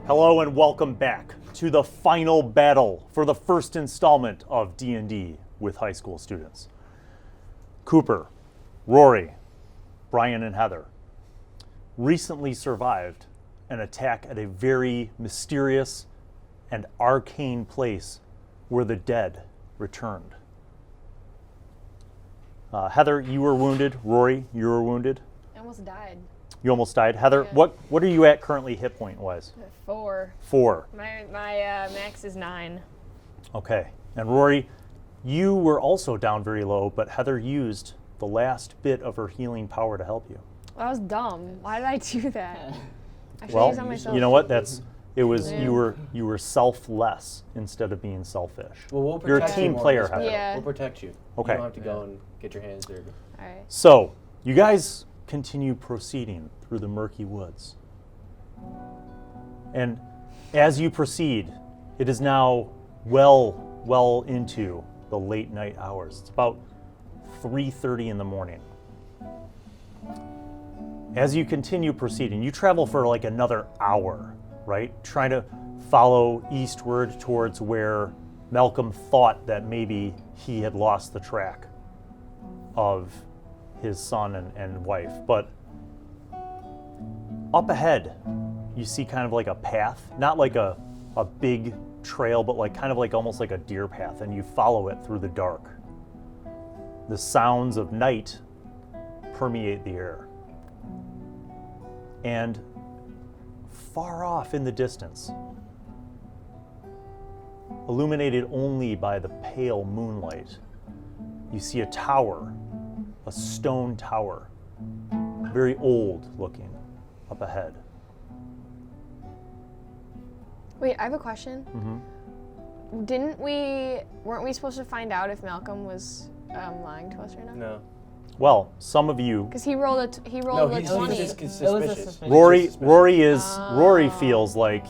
Hello and welcome back to the final battle for the first installment of DnD with high school students. Cooper, Rory, Brian, and Heather recently survived an attack at a very mysterious and arcane place where the dead returned. Heather, you were wounded. Rory, you were wounded. I almost died. You almost died. Heather, Yeah. what are you at currently hit point wise? 4. 4. My max is 9. Okay. And Rory, you were also down very low, but Heather used the last bit of her healing power to help you. That was dumb. Why did I do that? I should Well, use on myself. you know what? You were selfless instead of being selfish. Well, we'll You're a protect team you player, more. Heather. Yeah. We'll protect you. Okay. You don't have to go and get your hands dirty. All right. So, you guys continue proceeding through the murky woods. And as you proceed, it is now well into the late night hours. It's about 3:30 in the morning. As you continue proceeding, you travel for like another hour, right? Trying to follow eastward towards where Malcolm thought that maybe he had lost the track of his son and wife. But up ahead, you see kind of like a path, not like a big trail, but like kind of like almost like a deer path, and you follow it through the dark. The sounds of night permeate the air. And far off in the distance, illuminated only by the pale moonlight, you see a tower, a stone tower, very old looking, up ahead. Wait, I have a question. Mm-hmm. Weren't we supposed to find out if Malcolm was lying to us right now? No. Well, some of you, Because he rolled a No, 20. he's just It was a suspicious. suspicious. Rory feels like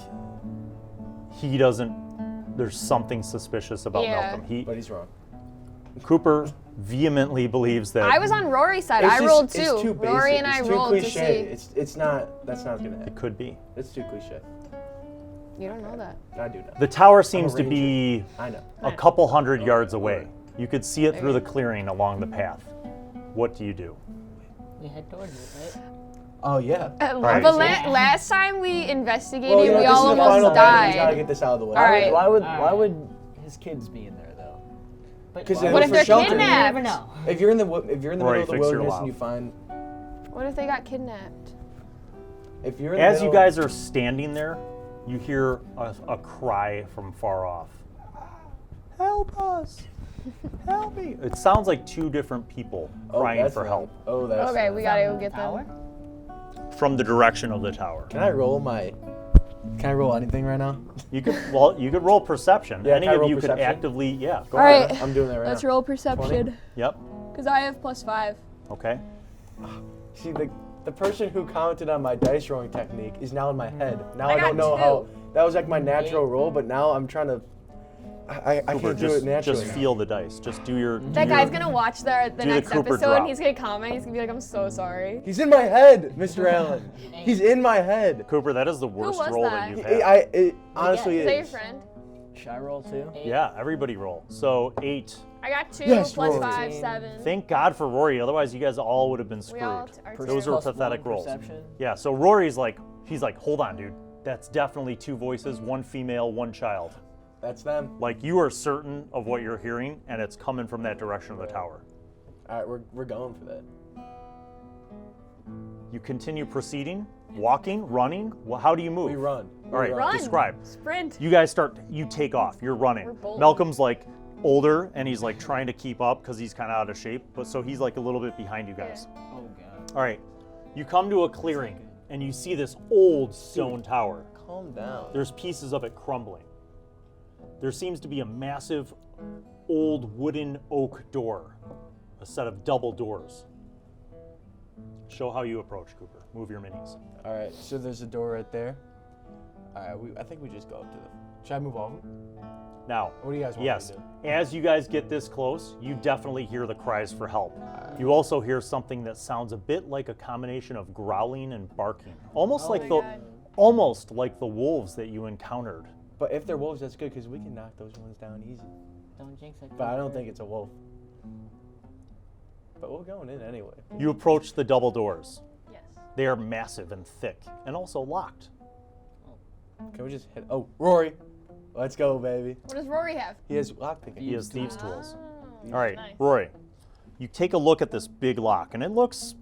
he doesn't, there's something suspicious about Yeah. Malcolm. But he's wrong. Cooper vehemently believes that I was on Rory's side. I rolled too. Rory and I rolled to see. It's not. That's not gonna it happen. could be. It's too cliche. You don't know that. I do know. The tower seems to be I know. a couple hundred yards away. You could see it through the clearing along the path. What do you do? We head towards it, right? Oh yeah. right. But last time we investigated, Well, you know, we this all is the final almost battle. We gotta died. get this out of the way. All right. Why would his kids be in there though? But 'Cause why- it What was if for they're shelter. You kidnapped? never know. If you're in the middle Rory, of the fix your wilderness loud. and you find, What if they got kidnapped? if you're in the As you middle- guys are standing there, you hear a cry from far off. Help us! Help me! It sounds like two different people Oh, crying that's for right. help Oh, that's. Okay, right. we gotta go From the get tower? them. from the direction of the tower. Can I roll anything right now? You could roll perception. Yeah, Any can I of roll you could perception? actively, go All ahead. right. I'm doing that right Let's now. roll perception. Yep. Because I have +5. Okay. See, the person who commented on my dice rolling technique is now in my head. Now I I don't got know 2. how. That was like my natural roll, but now I'm trying to. I Cooper, can't do it naturally. just feel the dice. Just do your. That guy's gonna watch the do the next Cooper episode drop. and he's gonna comment. He's gonna be like, I'm so sorry. He's in my head, Mr. Allen. He's in my head. Cooper, that is the worst was roll that that? you've It, had. it honestly Is that your is. friend? Should I roll too? Yeah, everybody roll. So 8. I got 2 Yes, plus Rory. 5, 7. Thank God for Rory, otherwise you guys all would have been We all screwed. are Those two. are Plus pathetic one rolls. perception. Yeah, so Rory's like, he's like, hold on, dude. That's definitely 2 voices, 1 female, 1 child. That's them. Like, you are certain of what you're hearing, and it's coming from that direction of the tower. All right, we're going for that. You continue proceeding, walking, running. Well, how do you move? We run. All right, Run. describe. Sprint. You guys you take off. You're running. We're bold. Malcolm's like older, and he's like trying to keep up because he's kind of out of shape. But so he's like a little bit behind you guys. Oh god. All right, you come to a clearing, and you see this old stone tower. Calm down. There's pieces of it crumbling. There seems to be a massive old wooden oak door, a set of double doors. Show how you approach, Cooper. Move your minis. All right, so there's a door right there. All right, I think we just go up to the. Should I move over? Now, What do you guys want yes, me to do? as you guys get this close, you definitely hear the cries for help. You also hear something that sounds a bit like a combination of growling and barking, almost like the, God. almost like the wolves that you encountered. But if they're wolves, that's good because we can knock those ones down easy. Don't jinx it. But I don't think it's a wolf. But we're going in anyway. You approach the double doors. Yes. They are massive and thick and also locked. Can we just hit? Oh, Rory. Let's go, baby. What does Rory have? He has lockpicking. He has thieves' tools. Oh, All right, nice. Rory, you take a look at this big lock, and it looks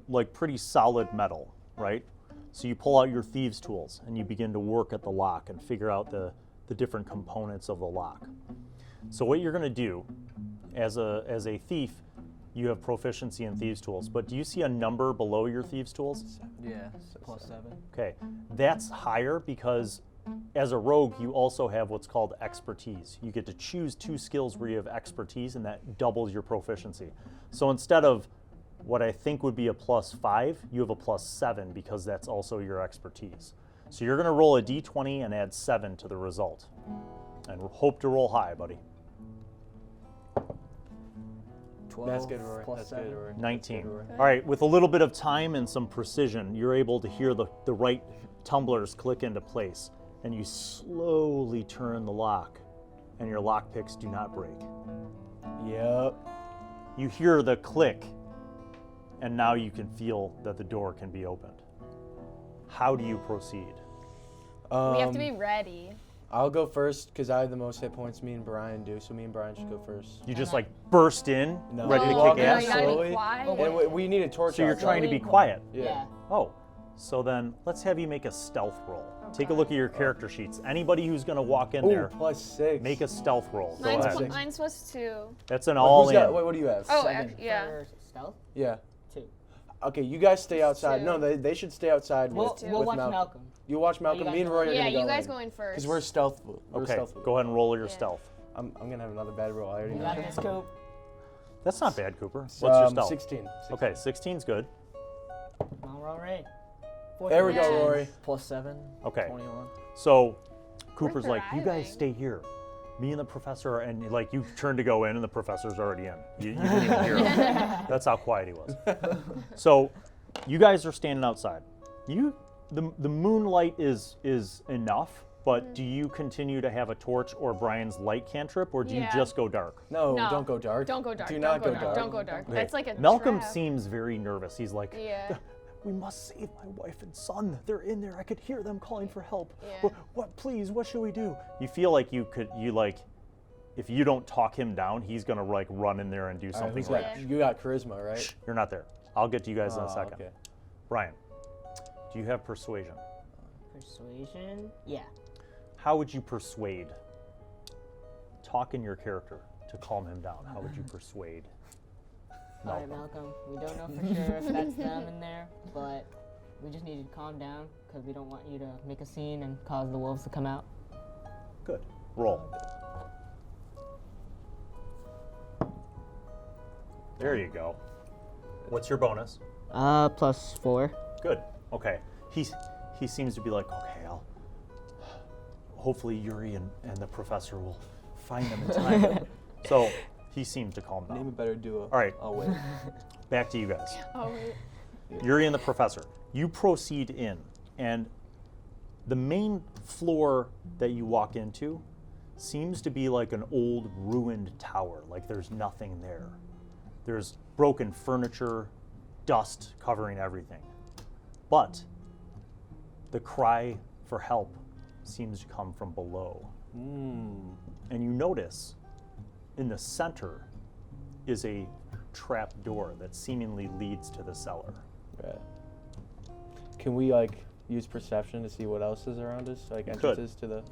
like pretty solid metal, right? So you pull out your thieves' tools, and you begin to work at the lock and figure out the different components of the lock. So what you're going to do, as a thief, you have proficiency in thieves' tools, but do you see a number below your thieves' tools? Yeah, +7. Okay, that's higher because as a rogue, you also have what's called expertise. You get to choose 2 skills where you have expertise, and that doubles your proficiency. So instead of what I think would be a +5, you have a +7 because that's also your expertise. So you're going to roll a d20 and add 7 to the result. And hope to roll high, buddy. 12 That's good, Rory. plus That's 7. good, Rory. 19. That's good, Rory. All right, with a little bit of time and some precision, you're able to hear the right tumblers click into place. And you slowly turn the lock, and your lock picks do not break. Yep. You hear the click, and now you can feel that the door can be opened. How do you proceed? We have to be ready. I'll go first because I have the most hit points. Me and Brian do, so me and Brian should go first. You just like burst in, No. ready We to walk kick in ass? You gotta be slowly. quiet. And we need a torch. So you're outside. trying to be quiet. Yeah. Oh, so then let's have you make a stealth roll. Take a Okay. look at your character sheets. Anybody who's going to walk in Ooh, there, +6. make a stealth roll. Go Mine's, ahead. mine's was 2. That's an Wait, all who's got- in. wait, what do you have? Oh, 7 yeah. for stealth. Yeah. 2. Okay, you guys stay outside. 2. No, they should stay outside We'll, with, we'll with watch Malcolm. Malcolm. You watch Malcolm. guys Me and go Roy in. are Yeah, gonna you go guys in. go in first. Because we're stealthful. We're Okay, stealthful. go ahead and roll your Yeah. stealth. I'm gonna have another bad roll. I already You know. got this, Coop. That's not bad, Cooper. What's your stealth? 16. Okay, 16's good. All right. There we go, Yes. Rory. +7. Okay. 21. So Cooper's like, you thriving. guys stay here. Me and the professor, and like you turn to go in, and the professor's already in. You didn't even hear him. That's how quiet he was. So you guys are standing outside. The moonlight is enough, but do you continue to have a torch or Brian's light cantrip, or do you Yeah. just go dark? No, No. don't go dark. Don't go dark. Do don't not go go dark. Don't go dark. Okay. That's like a Malcolm trap. seems very nervous. He's like, Yeah. we must save my wife and son. They're in there. I could hear them calling for help. Yeah. What, please, what should we do? You feel like if you don't talk him down, he's gonna like run in there and do All right, something who's like, got, you got charisma, right? Shh, you're not there. I'll get to you guys in a Oh, second. okay. Brian, do you have persuasion? Persuasion. Yeah. How would you persuade? Talk in your character to calm him down. How would you persuade? All right, Malcolm. We don't know for sure if that's them in there, but we just need you to calm down because we don't want you to make a scene and cause the wolves to come out. Good. Roll. There you go. What's your bonus? +4. Good. Okay. He seems to be like, okay, hopefully Yuri and the professor will find them in time. So he seemed to calm Name a down. better duo. All right, I'll wait. back to you guys. Oh, wait. Yuri and the professor. You proceed in, and the main floor that you walk into seems to be like an old ruined tower, like there's nothing there. There's broken furniture, dust covering everything. But the cry for help seems to come from below. And you notice in the center is a trap door that seemingly leads to the cellar. Right. Can we like use perception to see what else is around us, like entrances to the?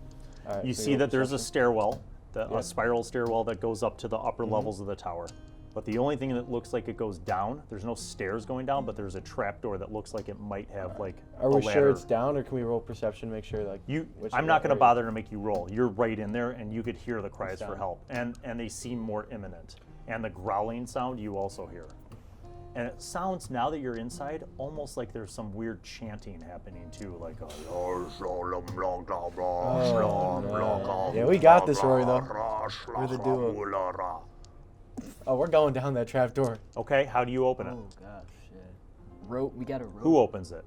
All right, You so see roll that there's a perception. stairwell, Yep. a spiral stairwell that goes up to the upper levels of the tower. But the only thing that looks like it goes down, there's no stairs going down, but there's a trap door that looks like it might have like Are a we ladder. sure it's down, or can we roll perception to make sure like? which I'm not going to area? bother to make you roll. You're right in there, and you could hear the cries for down. help, and they seem more imminent. And the growling sound you also hear. And it sounds, now that you're inside, almost like there's some weird chanting happening too, like a, Yeah, we got this, Rory, though. We're the duo. Oh, we're going down that trap door. Okay, how do you open it? Oh gosh, shit. We got a rope. Who opens it?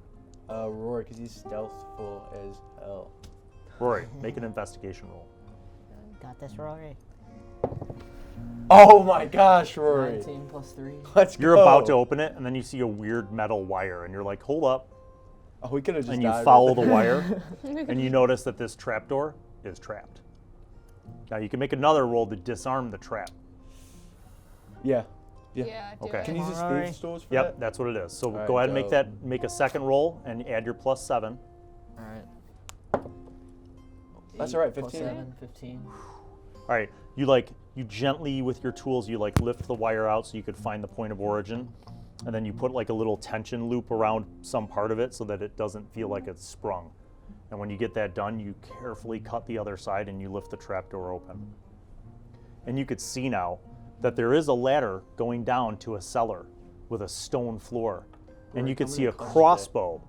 Rory, because he's stealthful as hell. Rory, make an investigation roll. Got this, Rory. Oh my gosh, Rory. 19 plus 3. Let's go. You're about to open it, and then you see a weird metal wire, and you're like, hold up. Oh, we could have just And you died follow right the there. wire, and you notice that this trapdoor is trapped. Now you can make another roll to disarm the trap. Yeah. Yeah, do Okay. it. Can you use Come on, Rory. thieves' tools for Yep, that? that's what it is. So All right, go ahead and go. make a second roll and add your +7. All right. That's all right, 8 plus 15. 7, 15. All right, you gently with your tools, you lift the wire out so you could find the point of origin, and then you put like a little tension loop around some part of it so that it doesn't feel like it's sprung. And when you get that done, you carefully cut the other side and you lift the trapdoor open. And you could see now that there is a ladder going down to a cellar with a stone floor. And you could see a crossbow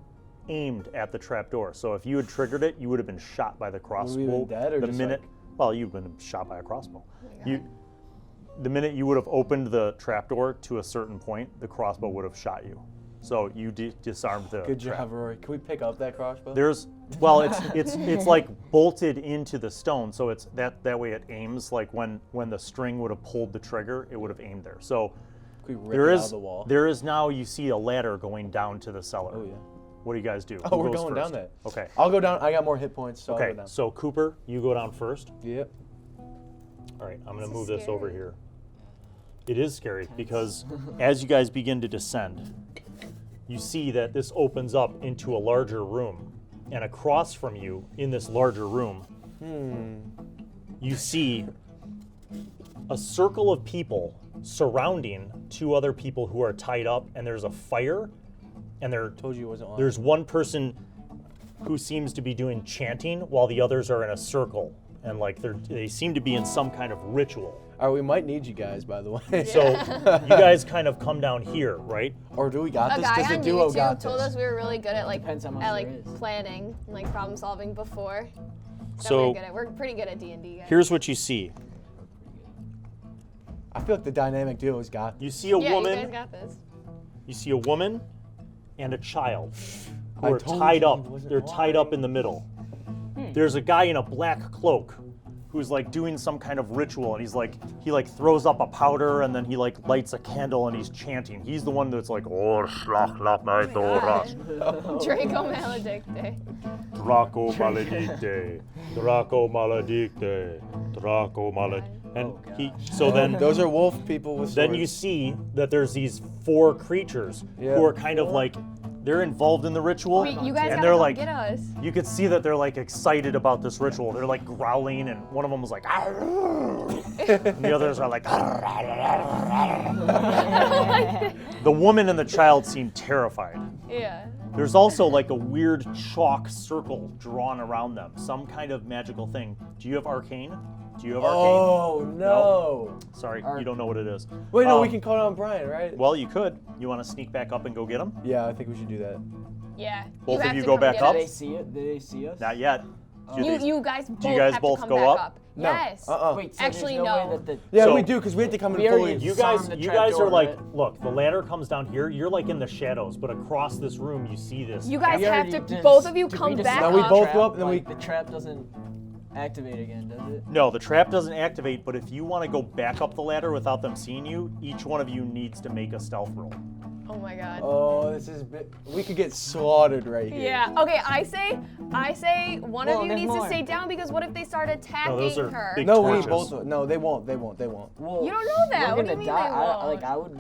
aimed at the trapdoor. So if you had triggered it, you would have been shot by the crossbow. been dead or the just minute, well, you've been shot by a crossbow. The minute you would have opened the trapdoor to a certain point, the crossbow would have shot you. So you disarmed the Good trap. job, Rory. Can we pick up that crossbow? It's like bolted into the stone, so it's that way it aims. Like when the string would have pulled the trigger, it would have aimed there. So Can we rip there it is out of the wall? there is now you see a ladder going down to the cellar. Oh, yeah. What do you guys do? Oh, Who we're goes going first? down that. Okay. I'll go down. I got more hit points, so I'll Okay. go down. So Cooper, you go down first. Yep. All right. I'm going This to is move this over scary. here. It is scary because as you guys begin to descend, you see that this opens up into a larger room, and across from you in this larger room, you see a circle of people surrounding two other people who are tied up, and there's a fire, and Told you it wasn't on. there's one person who seems to be doing chanting while the others are in a circle, and like they seem to be in some kind of ritual. All right, we might need you guys, by the way. So you guys kind of come down here, right? Or do we got A this? guy Does the on duo YouTube got told this? us we were really good at Depends how much there is. planning and like problem solving before. So We're pretty good at D&D, guys. here's what you see. I feel like the dynamic duo's got this. You see a yeah, woman. you guys got this. You see a woman and a child who I are told tied you up. he wasn't They're tied up lying. in the middle. There's a guy in a black cloak who's like doing some kind of ritual, and he throws up a powder, and then he like lights a candle and he's chanting. He's the one that's like, "Oh, slach la my doras, Draco Maledicte. Draco maledicte, Draco maledicte, Draco maledicte." And so then Those are wolf people with then you swords. see that there's these four creatures Yeah. who are kind of like they're involved in the ritual, Wait, you guys and gotta they're come like get us. you could see that they're like excited about this ritual. They're like growling, and one of them was like, and the others are like. The woman and the child seem terrified. Yeah. There's also like a weird chalk circle drawn around them, some kind of magical thing. Do you have arcane? Do you have arcane? Oh no! Sorry, you don't know what it is. Wait, no, we Um, can call on Brian, right? Well, you could. You want to sneak back up and go get him? Yeah, I think we should do that. Yeah. Both of have you to go come back get up? us. Did they see it? Did they see us? Not yet. Do You, they- you guys both you guys have both to come go back up? No. Yes. Wait, so Actually, there's no. no. Way that Yeah, So- we do, because we have to come in We already- fully. You guys, Disarm the you guys are trapdoor, like, right? look, the ladder comes down here. You're like in the shadows, but across this room, you see this. You guys We have already to, just- both of you did we come just back No, we up. both go up, and then like, we- the trap doesn't activate again, does it? No, the trap doesn't activate, but if you want to go back up the ladder without them seeing you, each one of you needs to make a stealth roll. Oh my god. Oh, this is we could get slaughtered right here. Yeah. Okay, I say one Well, of you there's needs more. to stay down because what if they start attacking those are her? big No, we torches. both. No, they won't. They won't. Well, You don't know that. We're What do gonna you mean die. they Like won't? I would.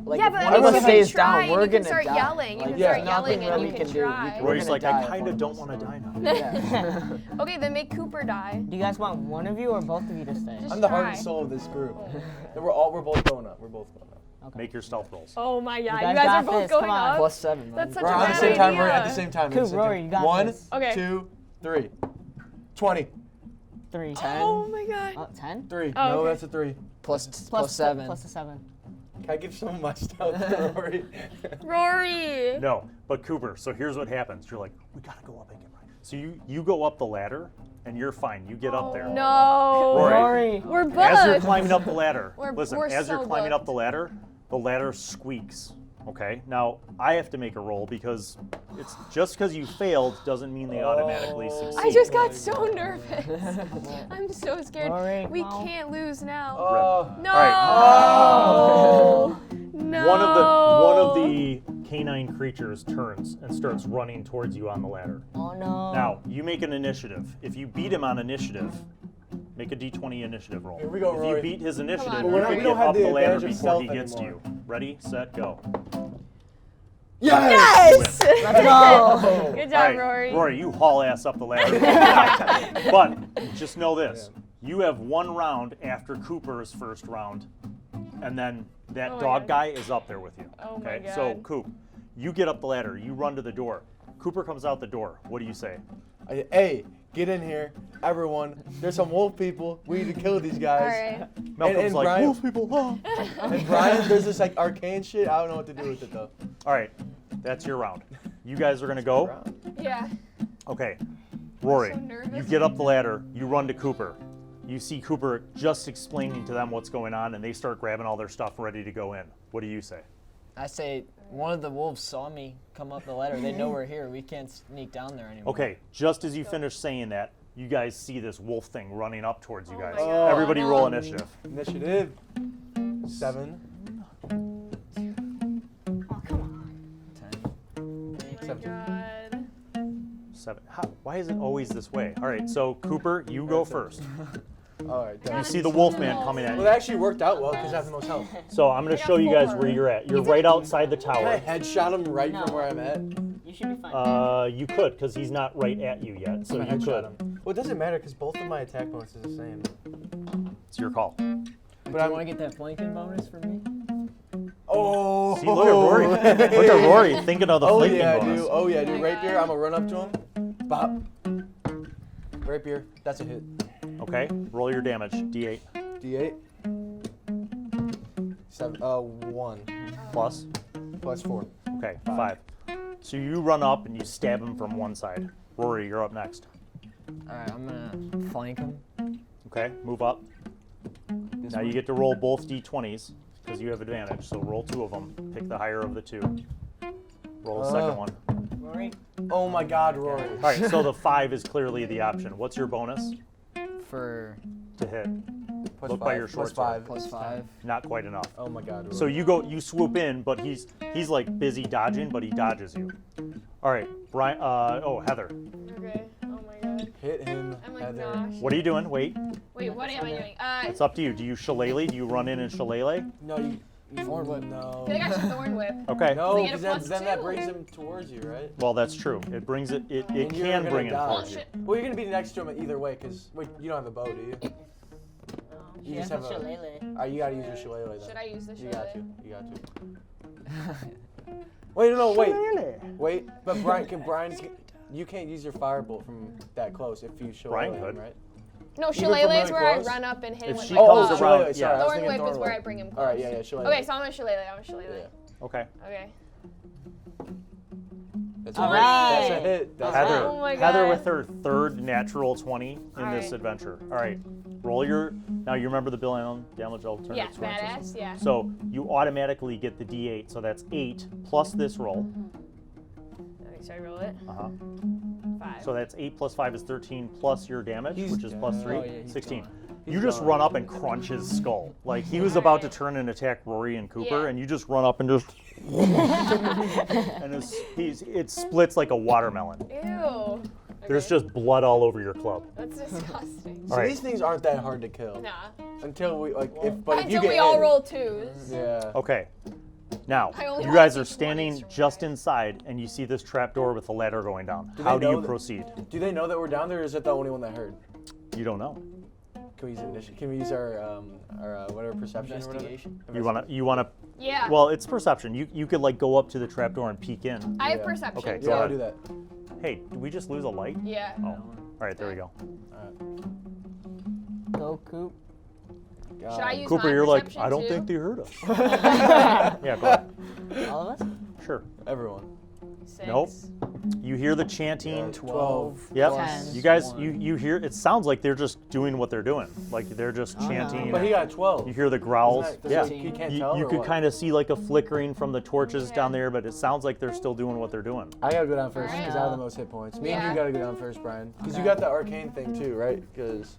Like, Yeah, if but one I of mean, us you can stays try down, and we're you can gonna start die. yelling. You Like, can Yeah. start yelling nothing and you we can do. try. We're Roy's gonna like, I die if kind one of of don't us- want to die now. Yeah. Okay, then make Cooper die. Do you guys want one of you or both of you to stay? Just I'm the try. heart and soul of this group. We're both going up. We're both going up. Okay. Make your stealth rolls. Oh my god, You you guys guys got are both this. going Come on. up. Plus 7. man. That's such We're a on the bad same time. We're at idea. the same time. Cool, Rory, you got One, this. Okay. 2, 3. 20. 3. 10. Oh my god. 10? 3. Oh, No, okay. that's a 3. Plus 7. Plus a 7. Can I give some of my stuff to Rory? Rory. No, but Cooper, so here's what happens. You're like, we gotta go up and get Ryan. So you go up the ladder, and you're fine. You get up there. No. Rory. We're As you're booked. climbing up the ladder, We're listen, so as you're climbing up booked. the ladder squeaks. Okay, now I have to make a roll because it's just because you failed doesn't mean they automatically succeed. I just got so nervous. I'm so scared. Rory, We no. can't lose now. Oh. No. All No. One of the canine creatures turns and starts running towards you on the ladder. Oh no. Now, you make an initiative. If you beat him on initiative, make a D20 initiative roll. Here we go, If Rory. you beat his initiative, on, you Rory. can We get don't have up the the ladder advantage of before he stealth gets to you. anymore. Ready, set, go. Yes. Let's go. Good All job, right, Rory. Rory, you haul ass up the ladder. But just know this. You have one round after Cooper's first round, and then that Oh my dog God. guy is up there with you. Oh my Okay, so God. Coop, you get up the ladder, you run to the door. Cooper comes out the door. What do you say? Hey, get in here, everyone. There's some wolf people. We need to kill these All guys. right. Malcolm's and like, Brian- wolf people, huh? And Brian, there's this like arcane shit. I don't know what to do with it though. All right, that's your round. You guys are gonna go. Yeah. Okay, Rory, so nervous. you get up the ladder, you run to Cooper. You see Cooper just explaining to them what's going on, and they start grabbing all their stuff ready to go in. What do you say? I say one of the wolves saw me come up the ladder. They know we're here. We can't sneak down there anymore. Okay, just as you finish saying that, you guys see this wolf thing running up towards you Oh guys. my God. Everybody roll initiative. Initiative 7. Oh, come on. 10. Oh my God. 7. Why is it always this way? All right, so Cooper, you go first. All right. You done. see the wolf man coming at Well, you. it actually worked out well because I have the most health. So I'm going to show you guys where you're at. You're right outside the Can I tower. headshot him right No. from where I'm at? You should be fine. You could, because he's not right at you yet, so Can I you headshot could. him? Well, it doesn't matter because both of my attack bonuses are the same. It's your call. Do But you I'm. want to get that flanking bonus for me? Oh. See, look at Rory. Look at Rory thinking of the Oh flanking yeah, bonus. dude. Oh yeah, Oh dude. my Right there, God. I'm gonna run up to him. Bop. Rapier. That's a hit. Okay, roll your damage. D8 D8. 1 plus. plus 4. Okay, 5. So you run up and you stab him from one side. Rory, you're up next. All right, I'm gonna flank him. Okay, move up. Now you get to roll both D20s because you have advantage. So roll 2 of them. Pick the higher of the 2. Roll the second one. Rory. Oh my God, Rory. All right, so the 5 is clearly the option. What's your bonus For to hit? Plus Look 5. by your short plus sword. 5. plus 5. Not quite enough. Oh my God, Rory. So you swoop in, but he's like busy dodging, but he dodges you. All right, Brian. Heather, Okay. Oh my God. hit him, I'm like Heather. nauseous. what are you doing? Wait, Wait, what am I doing? it's up to you. Do you shillelagh? Do you run in and shillelagh? No, you. Thorn whip. No. I feel like I should thorn whip. Okay. No, Does he get a because then that +2? brings him towards you, right? Well, that's true. It brings it. It And you're can gonna bring him dodge. towards you. Bullshit. Well, you're gonna be next to him either way, because wait, you don't have the bow, do you? She You just has have a a. shillelagh. You gotta use your shillelagh then. Should I use the You got to. shillelagh? You got to. Wait, no, wait. Wait, but Brian, you can't use your firebolt from that close if you shillelagh Brian him, could. right? No, Even from shillelagh is really where close? I run up and hit him If with she my comes club. around- shillelagh, sorry, I was Thorn thinking whip thorn is where I whip. bring him close. All right, yeah, shillelagh. Okay, so I'm a shillelagh. I'm a shillelagh. Yeah. Okay. Okay. That's All a hit. right. That's a hit. That's Heather. a hit. Oh my Heather God. with her 3rd natural 20 in All this right. adventure. All right. Roll your. Now you remember the Bill Allen damage alternate Yeah, scoring system. badass. Yeah. So you automatically get the D8. So that's 8 plus this roll. Okay, so I roll it. Uh-huh. 5. So that's 8 plus 5 is 13 plus your damage, He's which is plus 3, Oh, yeah, he's 16. gone. You just run up and crunch his skull. Like he was about to turn and attack Rory and Cooper, Yeah. and you just run up and just. And it splits like a watermelon. Ew. There's Okay. just blood all over your club. That's disgusting. So All right. these things aren't that hard to kill Nah. until we like but if you Until get we all hit- roll 2s. Yeah. Okay. Now, I only you rolled guys are D20s standing from just that. inside, and you see this trapdoor with the ladder going down. Do How they do you know that- proceed? Do they know that we're down there, or is it the only one that heard? You don't know. Can we use initiative? Can we use our whatever perception or whatever? Investigation. You wanna. Yeah. Well, it's perception. You could like go up to the trapdoor and peek in. I have Yeah. perception. Okay, too. go Yeah, ahead. do that. Hey, did we just lose a light? Yeah. Oh. All right, there we go. Go, Coop. Should I use Cooper, my you're like, perception I don't too? think they heard us. Yeah, go ahead. All of us? Sure. Everyone. 6. Nope. You hear the chanting. 12. Yep. Ten. You guys, you hear. It sounds like they're just doing what they're doing. Like they're just Oh, no. chanting. But he got 12. You hear the growls. Isn't that- Yeah. does he can't You, tell you or could what? kind of see like a flickering from the torches Yeah. down there, but it sounds like they're still doing what they're doing. I gotta go down first Alright. because I have the most hit points. Me and Yeah. you gotta go down first, Brian. Because you Okay. got the arcane thing too, right? Because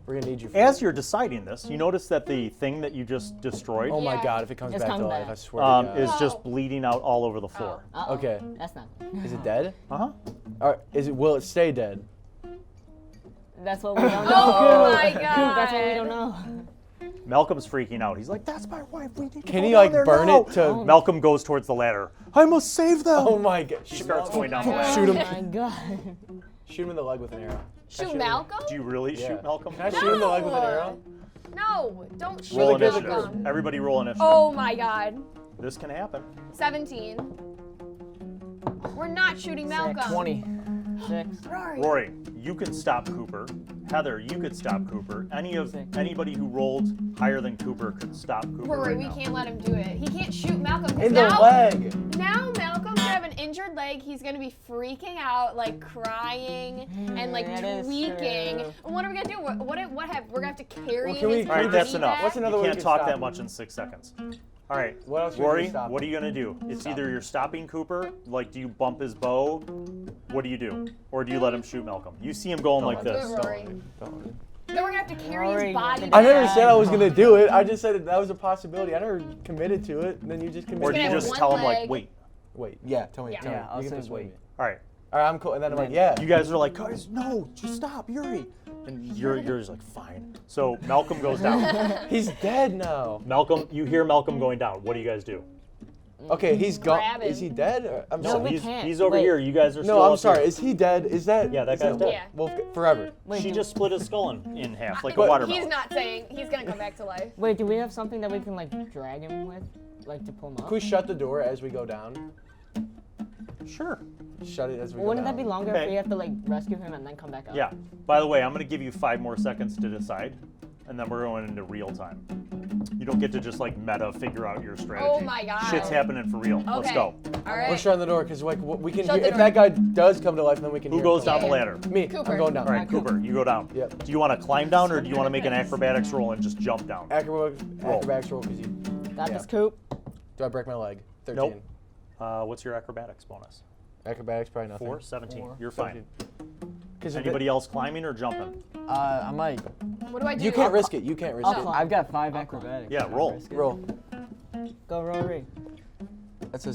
we're gonna need you for As that. you're deciding this, you notice that the thing that you just destroyed Oh my Yeah. god, if it comes It's back to coming life, back. I swear to God. is No. just bleeding out all over the floor. Uh-oh. Okay. That's not. Is it dead? Uh-huh. Or will it stay dead? That's what we don't know. Oh my Coop, that's what we God. don't know. Malcolm's freaking out. He's like, "That's my wife. We need to Can go he down like there burn now." it to? Oh. Malcolm goes towards the ladder. I must save them. Oh my god. He starts going down the God. ladder. Shoot Oh him. my god. Shoot him in the leg with an arrow. Can I Shoot him? Malcolm? Do you really Yeah. shoot Malcolm? Can I shoot him in the leg with an No. arrow? No, don't shoot Roll Really good initiative. Malcolm. Everybody roll initiative. Oh my God. This can happen. 17. We're not shooting Malcolm. 20. 6. Rory. Rory, you can stop Cooper. Heather, you could stop Cooper. Anybody who rolled higher than Cooper could stop Cooper Rory, right we now. can't let him do it. He can't shoot Malcolm. 'Cause In the now, leg. now Malcolm's gonna have an injured leg. He's gonna be freaking out, like crying and like that is tweaking. true. And what are we gonna do? We're gonna have to carry Well, can we- his All right, Can that's we- enough. What's another you way we can't can talk stop that him? much in 6 seconds. All right, What else are we gonna Rory, stop what are him? you gonna do? It's either you're stopping Cooper, like do you bump his bow? What do you do? Or do you let him shoot Malcolm? You see him going like do it, this. Rory. Don't. Then we're gonna have to carry Rory, his body. I to I never death. said I was gonna do it. I just said that was a possibility. I never committed to it. And then you just committed. Or do gonna you have just one tell him like, leg. wait? Wait. Yeah. Tell me. Yeah. Tell me. Yeah, I'll You say can persuade wait. me. All right. All right. I'm cool. And then I'm like, yeah. You guys are like, guys, no, just stop, Yuri. And Yuri's like, fine. So Malcolm goes down. He's dead now. Malcolm, you hear Malcolm going down. What do you guys do? Okay, he's gone. Grab Is him. he dead? Or, I'm No, sorry. we he's, can't. he's over Wait. here. You guys are still No, I'm up sorry. here. Is he dead? Is that? Yeah, that is guy's dead. Yeah. Well, forever. Wait, She do, just split his skull in half, like a But watermelon. He's not saying he's gonna come back to life. wait, do we have something that we can like drag him with? Like to pull him up? Can we shut the door as we go down? Sure. Shut it as we Wouldn't go that be down. longer Okay. if we have to like rescue him and then come back up? Yeah. By the way, I'm going to give you 5 more seconds to decide, and then we're going into real time. You don't get to just like meta figure out your strategy. Oh my God. Shit's happening for real. Let's Okay. go. All right. We're shutting the door because like we can Shut hear. the If door. that guy does come to life, then we can. Who hear goes him down come the Yeah. ladder? Me. Cooper. I'm going down. All right, Cooper, you go down. Yep. Do you want to climb down or do you want to make an acrobatics roll and just jump down? Acrobatics roll because you. Got Yeah. this, Coop. Do I break my leg? 13. Nope. What's your acrobatics bonus? Acrobatics probably nothing. 4, 17. 4. You're fine. 'Cause if Anybody else climbing or jumping? I might. What do I do? You can't risk it. You can't risk I'll it. climb. I've got 5 acrobatics. Yeah, I roll. risk it. Roll. Go, Rory. That's a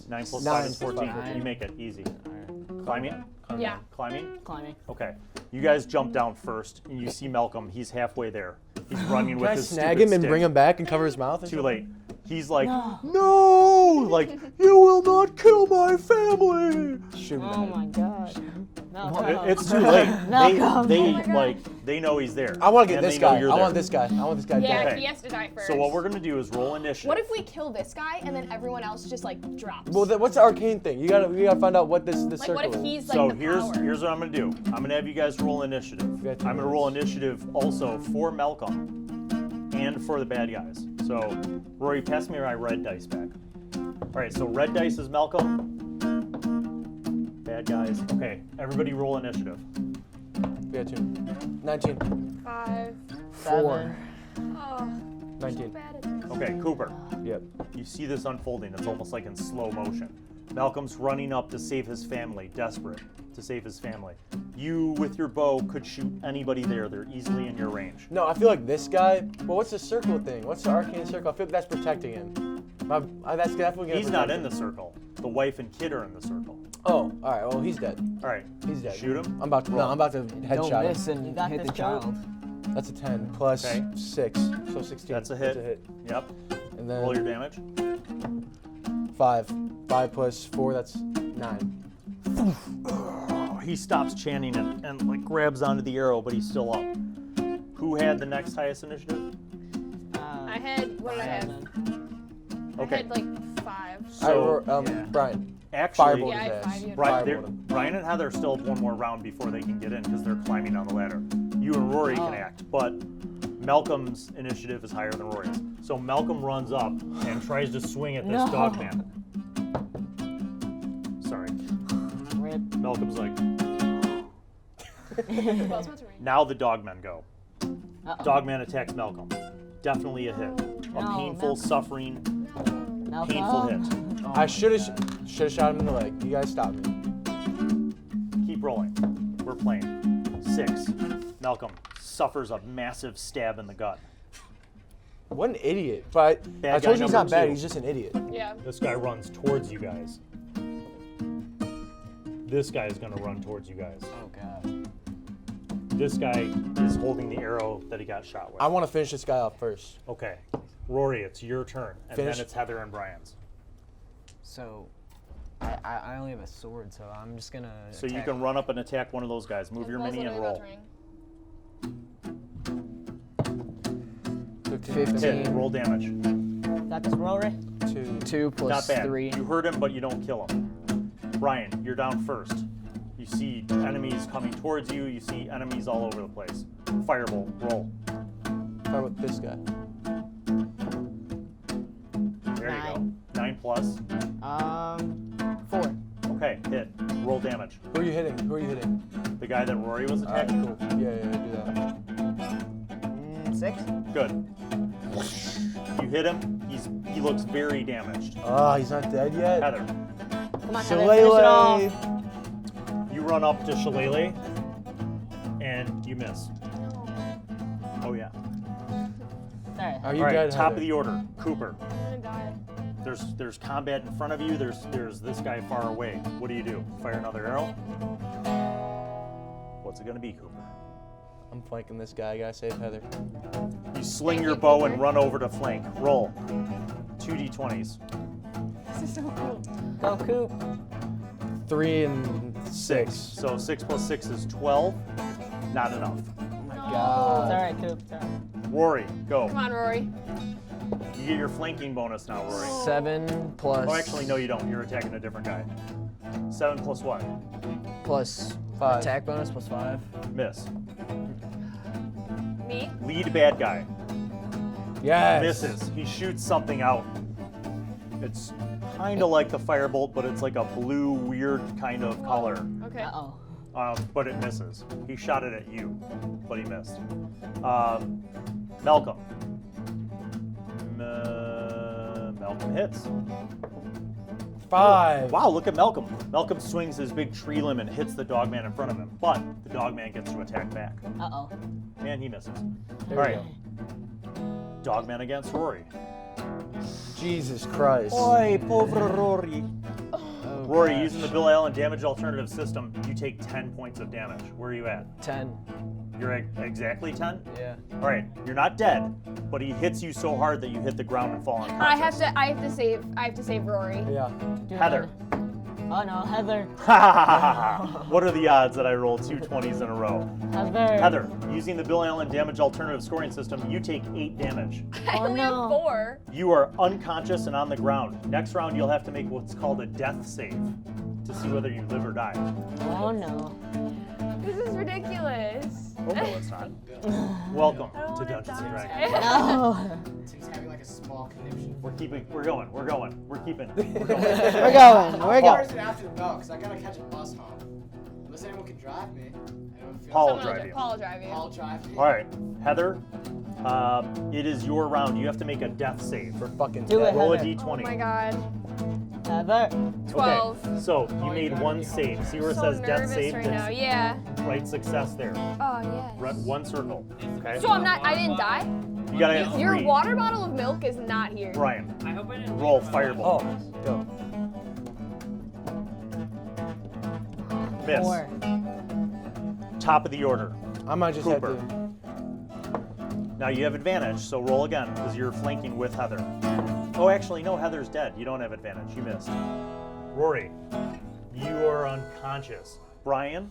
9 plus 5 9 is plus 14. 5. You make it easy. Alright. Climbing? Yeah. Climbing? Climbing. Okay. You guys jump down first, and you see Malcolm. He's halfway there. He's running Can with I his snag stupid him and stick. bring him back and cover his mouth? Too late. He's like, No. no! Like, you will not kill my family! Shoot him. in the Oh head. my god. No, It's too late. Malcolm. They Oh my God. like, they know he's there. I want to get and this they know guy. you're I there. want this guy. I want this guy Yeah, dead. Okay. he has to die first. So what we're gonna do is roll initiative. What if we kill this guy and then everyone else just like drops? Well, what's the arcane thing? We gotta find out what this like circle what if is. he's like So the here's power? what I'm gonna do. I'm gonna have you guys roll initiative. We got 2 I'm gonna roll initiative also for Malcolm and for the bad guys. So Rory, pass me my red dice back. All right, so red dice is Malcolm. Bad guys. Okay, everybody roll initiative. We got 2. 19. 5. 4. Oh, 19. bad at this. Okay, Cooper. Yep. You see this unfolding. It's almost like in slow motion. Malcolm's running up to save his family, desperate to save his family. You, with your bow, could shoot anybody there. They're easily in your range. No, I feel like this guy. Well, what's the circle thing? What's the arcane circle? I feel like that's protecting him. That's definitely gonna. He's not protect in the him. circle. The wife and kid are in the circle. Oh, all right. Well, he's dead. All right, He's dead. shoot him. I'm about to. No, I'm about to Don't headshot miss him. You and got hit the this, Coop. child. That's a 10 plus Okay. 6, so 16. That's a hit. That's a hit. Yep. And then Roll your damage. 5. 5 plus 4. That's 9. Oh, he stops chanting and like grabs onto the arrow, but he's still up. Who had the next highest initiative? I had, what did I have? I Okay. had like 5. So yeah. Brian. actually, Firebolt Yeah, I his had ass. 5, you had Brian, Firebolt him. Brian and Heather still have one more round before they can get in because they're climbing down the ladder. You and Rory can act, but Malcolm's initiative is higher than Rory's. So Malcolm runs up and tries to swing at this No. dog man. Rip. Malcolm's like, Well, it's about to rain. now the dogmen go. Uh-oh. Dogman attacks Malcolm. Definitely a hit. A No, painful, Malcolm. suffering, Malcolm. painful hit. I should have shot him in the leg. You guys stop me. Keep rolling. We're playing. 6. Malcolm suffers a massive stab in the gut. What an idiot. But Bad I guy told you he's number not bad. 2. He's just an idiot. Yeah. This guy runs towards you guys. This guy is going to run towards you guys. Oh god. This guy is holding the arrow that he got shot with. I want to finish this guy off first. Okay. Rory, it's your turn. And Finish. then it's Heather and Brian's. So, I only have a sword, so I'm just gonna. So you attack. can run up and attack one of those guys. Move your Ball's mini and literally roll. about to rain. 15. Hit. Roll damage. Got this, Rory? 2. 2 Not plus bad. 3. You hurt him, but you don't kill him. Brian, you're down first. You see enemies coming towards you. You see enemies all over the place. Firebolt, roll. How about this guy? There you go. 9 plus. 4. Okay, hit. Roll damage. Who are you hitting? Who are you hitting? The guy that Rory was Alright, attacking. cool. Yeah, do that. 6. Good. You hit him. He looks very damaged. Oh, he's not dead yet? Heather, Come on, Heather, finish it off. you run up to Shillelagh and you miss. Oh yeah. There. Are you All right, dead, top of Heather? the order. Cooper. I'm gonna die. There's combat in front of you. There's this guy far away. What do you do? Fire another arrow? What's it gonna be, Cooper? I'm flanking this guy. I gotta save Heather. You sling Thank your you, bow Cooper. and run over to flank. Roll. 2d20s. This is so cool. Go, Coop. 3 and 6. So 6 plus 6 is 12. Not enough. Oh my No. It's god. alright, Coop. It's alright. Rory, go. Come on, Rory. You get your flanking bonus now, Rory. 7 plus. Oh, actually, no, you don't. You're attacking a different guy. 7 plus what? Plus 5. attack bonus plus 5. Miss. Me? Lead bad guy. Yes. Misses. He shoots something out. It's kind of like the firebolt, but it's like a blue, weird kind of color. Okay. Uh-oh. But it misses. He shot it at you, but he missed. Malcolm. Malcolm hits. 5. Wow, look at Malcolm. Malcolm swings his big tree limb and hits the dogman in front of him, but the dogman gets to attack back. Uh-oh. And he misses. There All we right. Dogman against Rory. Jesus Christ. povero Rory. Oh, Rory, gosh. using the Bill Allen damage alternative system, you take 10 points of damage. Where are you at? 10. You're at exactly 10? Yeah. All right, you're not dead, but he hits you so hard that you hit the ground and fall unconscious. I have to save Rory. Yeah. Do Heather. Oh no, Heather. What are the odds that I roll 2 20s in a row? Heather. Heather, using the Bill Allen damage alternative scoring system, you take 8 damage. I Oh, only no. have 4. You are unconscious and on the ground. Next round, you'll have to make what's called a death save to see whether you live or die. Oh no. This is ridiculous. Oh, no, it's not. Welcome I don't to wanna Dungeons and die. Dragons. No. He's having like a small conniption. We're keeping, we're going, we're keeping, we're going. We're going. How We're far is going. it after the milk? Because I gotta catch a bus home. Unless anyone can drive me. I don't feel Paul will like drive you. Paul will drive you. I'll drive me. All right, Heather, it is your round. You have to make a death save. For fucking Do dead. it, Roll a Heather. d20. Oh my god. Heather. 12. Okay, so you made 1 save. See where it So says death nervous save? right now. Yeah. Write success there. Oh yes. Run 1 circle. Okay. So I didn't die? You gotta get 3. Your water bottle of milk is not here. Brian, I hope I didn't roll leave my fireball. Oh, go. Miss. 4. Top of the order. I might just Cooper. have to. Now you have advantage, so roll again because you're flanking with Heather. Oh, actually, no, Heather's dead. You don't have advantage. You missed. Rory, you are unconscious. Brian,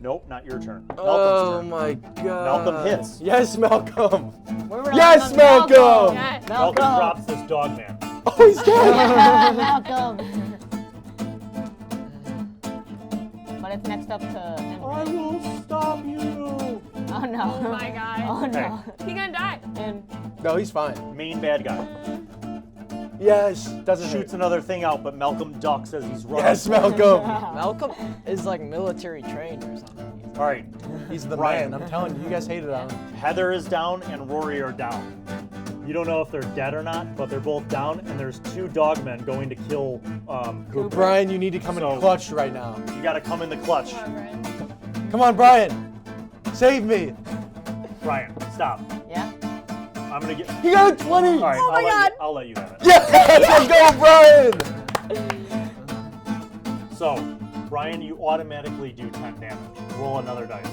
nope, not your turn. Malcolm's Oh turn. my god. Malcolm hits. Yes, Malcolm. We're relying Yes, on Malcolm. Yes. Malcolm Malcolm. drops this dog man. Oh, he's dead. Yeah, Malcolm. But it's next up to Henry. I will stop you. Oh no. Oh my god. Oh no. He gonna die. And No, he's fine. Main bad guy. Yes. Doesn't shoots hit. another thing out, but Malcolm ducks as he's running. Yes, Malcolm. Malcolm is like military trained or something. All right, He's the Brian. man. I'm telling you, you guys hated on him. Heather is down and Rory are down. You don't know if they're dead or not, but they're both down, and there's 2 dogmen going to kill Cooper. Brian, you need to come in clutch right now. You got to come in the clutch. Come on, Brian. Come on, Brian. Save me. Brian, stop. Yeah? I'm gonna get. He got a 20. All right, Oh my God. I'll let you have it. Yes, let's go, Brian. So, Brian, you automatically do 10 damage. Roll another dice.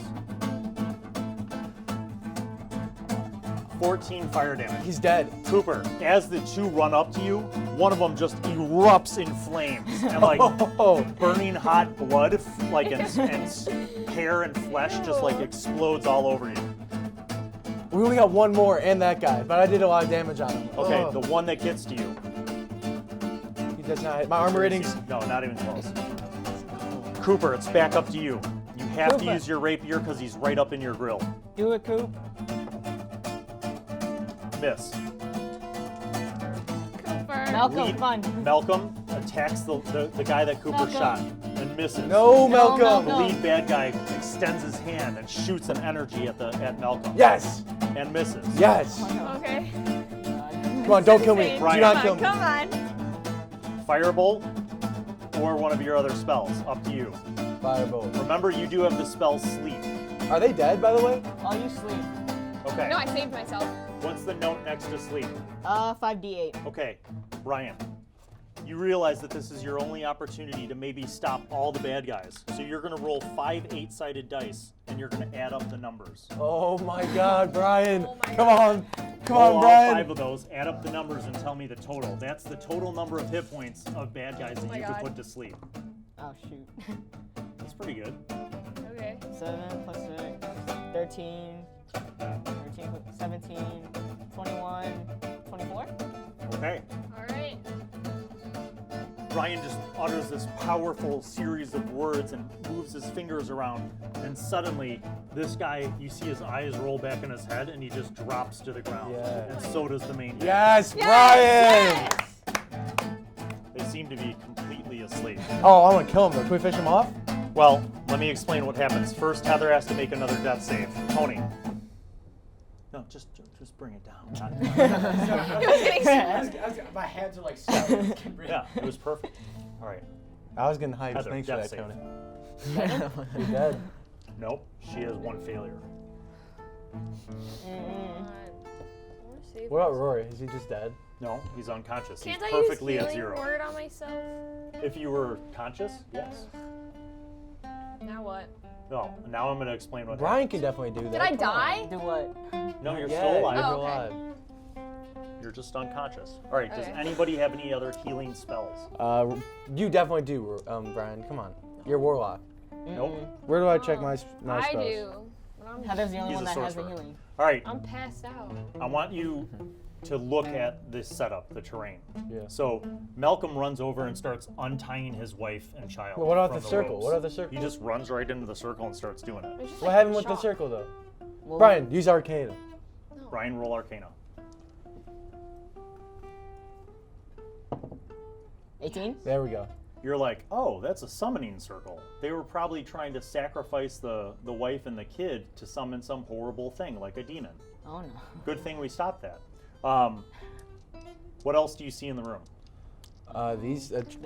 14 fire damage. He's dead. Cooper, as the 2 run up to you, one of them just erupts in flames and like Oh. burning hot blood, and hair and flesh just like explodes all over you. We only got 1 more and that guy, but I did a lot of damage on him. Okay, Oh. the one that gets to you. He does not hit. My armor rating's. No, not even close. Cooper, it's back up to you. You have to Cooper. use your rapier because he's right up in your grill. Do it, Coop. Miss. Cooper. Malcolm, Lead- fun. Malcolm attacks the guy that Cooper Malcolm. shot and misses. No, Malcolm. The Malcolm. lead bad guy extends his hand and shoots an energy at Malcolm. Yes. And misses. Yes. Okay. Come on, don't kill me. Insane. Do Brian. not kill me. Come on. Firebolt or one of your other spells. Up to you. Firebolt. Remember, you do have the spell Sleep. Are they dead, by the way? Oh, you sleep. Okay. No, I saved myself. What's the note next to Sleep? 5d8. Okay, Brian. You realize that this is your only opportunity to maybe stop all the bad guys. So you're going to roll 5 8-sided dice, and you're going to add up the numbers. Oh my God, Brian. Oh my Come on. Come Roll on, all Brian. 5 of those, add up the numbers, and tell me the total. That's the total number of hit points of bad guys that my you God. could put to sleep. Oh, shoot. That's pretty good. Okay. 7 plus 6, 13, 17, 21, 24? Okay. All right. Brian just utters this powerful series of words and moves his fingers around, and suddenly this guy, you see his eyes roll back in his head, and he just drops to the ground. Yeah. And so does the main guy. Yes, Yes, Brian. yes. They seem to be completely asleep. Oh, I want to kill him, but can we finish him off? Well, let me explain what happens. First, Heather has to make another death save. Tony. No, just bring it down. It was getting My hands are like so. Yeah, it was perfect. All right. I was getting hyped. Heather, Thanks for death that, save. Tony. You're dead. Nope, she has 1 failure. What about Rory? Is he just dead? No, he's unconscious. Can't he's I use perfectly at healing 0. word on myself? If you were conscious, yes. Now what? No, now I'm going to explain what Brian can definitely do that. Did I Come on. die? Do what? No, you're Yeah, still alive. You're Oh, okay. alive. You're just unconscious. All right, does Okay. anybody have any other healing spells? You definitely do, Brian. Come on. You're warlock. Nope. Where do I check my spells? I do. But Heather's the only He's one a that has the sorcerer. healing. All right, I'm passed out. I want you to look at this setup, the terrain. Yeah. So Malcolm runs over and starts untying his wife and child. Well, what about from the circle? ropes. What about the circle? He just runs right into the circle and starts doing it. It's just What like happened with the shock. circle, though? Well, Brian, use Arcana. Brian, roll Arcana. 18? There we go. You're like, oh, that's a summoning circle. They were probably trying to sacrifice the wife and the kid to summon some horrible thing like a demon. Oh, no. Good thing we stopped that. What else do you see in the room? A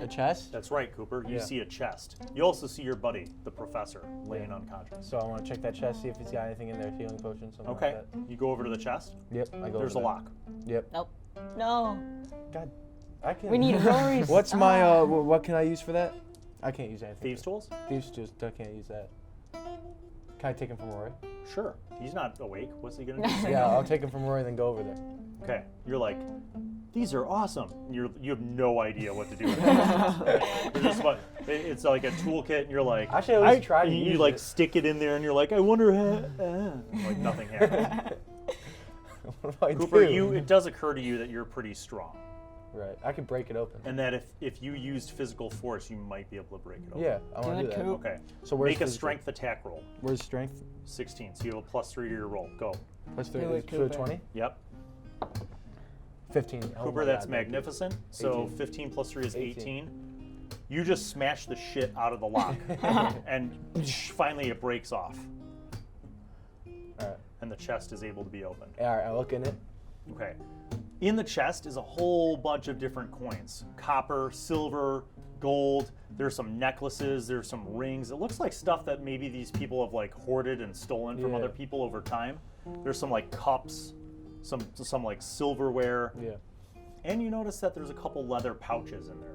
chest. That's right, Cooper. You Yeah. see a chest. You also see your buddy, the professor, laying unconscious. So I want to check that chest, see if he's got anything in there, healing potion, something Okay. like You go over to the chest. that. Yep, I go. There's a over lock. there. Yep. Nope. No. God, I can. We need Rory's. What's my what can I use for that? I can't use anything. Thieves' tools? Thieves just I can't use that. Can I take him from Rory? Sure. He's not awake. What's he gonna do? Yeah, I'll take him from Rory and then go over there. Okay. You're like, these are awesome. You have no idea what to do with it. It's like a toolkit, and you're like, I should at least try to you use like it. stick it in there, and you're like, I wonder how. Like nothing happened. What do I Cooper, do? it does occur to you that you're pretty strong, Right, I could break it open. and that if you used physical force, you might be able to break it open. Yeah, I want to Do do it, that. Coop. Okay. So where's Make a physical? strength attack roll. Where's strength? 16. So you have a +3 to your roll. Go. Plus Do 3 it, to Cooper. 20. Yep. 15. Oh Cooper, my that's God, magnificent. So 18. 15 plus 3 is 18. 18. You just smash the shit out of the lock, and finally it breaks off, All right. and the chest is able to be opened. All right, I look in it. Okay. In the chest is a whole bunch of different coins. Copper, silver, gold. There's some necklaces, there's some rings. It looks like stuff that maybe these people have like hoarded and stolen from Yeah. other people over time. There's some like cups, some like silverware. Yeah. And you notice that there's a couple leather pouches in there.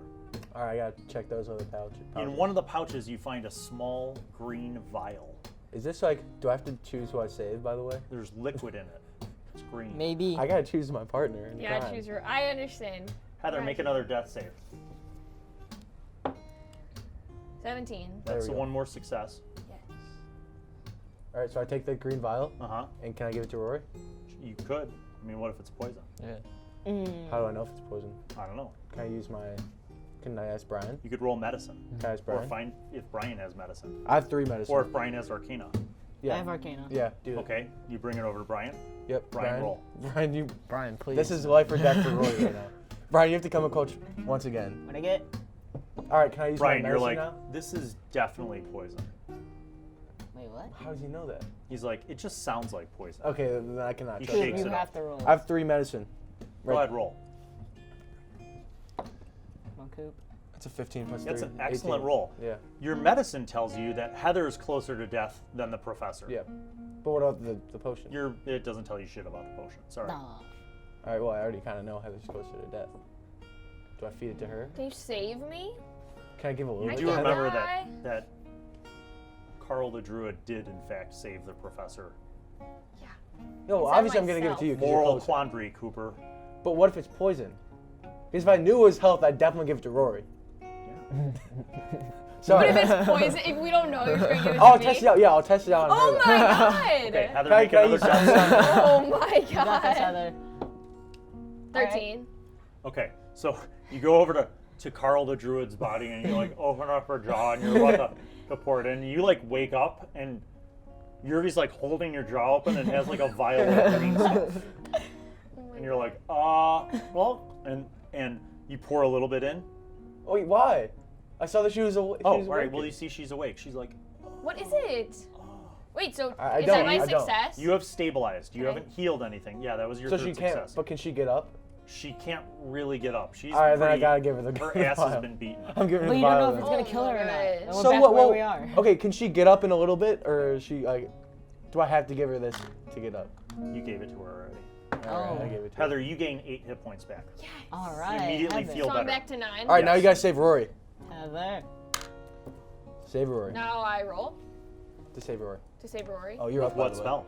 All right, I gotta check those other pouches. In one of the pouches you find a small green vial. Is this like? Do I have to choose who I save? By the way, There's liquid in it. It's green. Maybe. I gotta choose my partner. in Yeah, crime. choose your. I understand. Heather, Right. make another death save. 17. There That's we the go. one more success. Yes. All right, so I take the green vial, Uh-huh. and can I give it to Rory? You could. I mean, what if it's poison? Yeah. How do I know if it's poison? I don't know. Can I use my? Can I ask Brian? You could roll medicine. Can I ask Or Brian? find if Brian has medicine. I have 3 medicine. Or if Brian has arcana. yeah. I have Arcana. Yeah, do it. Okay, you bring it over to Brian. Yep. Brian, roll. Brian, you. Brian, please. This is life or death for Rory right now. Brian, you have to come and coach once again. What'd I get? All right, can I use Brian, my you're medicine like, now? this is definitely poison. Wait, what? How does he know that? He's like, it just sounds like poison. Okay, then I cannot He trust shakes you. it You up. have to roll. I have 3 medicine. Go ahead, roll. Come on, Coop. That's a 15 plus 3. That's an excellent 18. roll. Yeah. Your medicine tells you that Heather is closer to death than the professor. Yeah. But what about the potion? It doesn't tell you shit about the potion. Sorry. Nah. All right, well, I already kind of know Heather's closer to death. Do I feed it to her? Can you save me? Can I give a little You bit do to Heather? remember die. that Carl the Druid did, in fact, save the professor. No, Is that obviously I'm going to give it to you. 'cause you're Moral closer. quandary, Cooper. But what if it's poison? Because if I knew it was health, I'd definitely give it to Rory. But Sorry. if it's poison, if we don't know, you're going to give it to I'll me. test it out. Yeah, I'll test it out on Oh her. my god! Okay, Heather, Can I- make can I another use death some- save. Oh my You got this, god! Heather. 13. Okay, so you go over to Carl the Druid's body and you like open up her jaw and you're about to pour it in. And you like wake up and Yuri's like holding your jaw open and has like a vial of green stuff. And you're like, well, and you pour a little bit in. Wait, why? I saw that she was awake. Oh, all right. Well, you see she's awake. She's like, What is it? Wait, so I is don't, that my I don't. success? you have stabilized. You Okay. haven't healed anything. Yeah, that was your So third she can't. success. But can she get up? She can't really get up. She's All right, then I pretty- gotta give her the Her green ass has vial. been beaten. I'm giving her But the you don't know vial if it's then. gonna kill her or not. my Then we're So back what? where Well, we are. okay, can she get up in a little bit, or is she like? Do I have to give her this to get up? You gave it to her already. All right, Oh. I gave it to her. Heather, you gain 8 hit points back. All right. immediately Heather. feel So I'm better. back to 9. All right, now Yes. you guys save Rory. Heather. Save Rory. Now I roll To save Rory. to save Rory. Oh, you're up. by What the way. spell?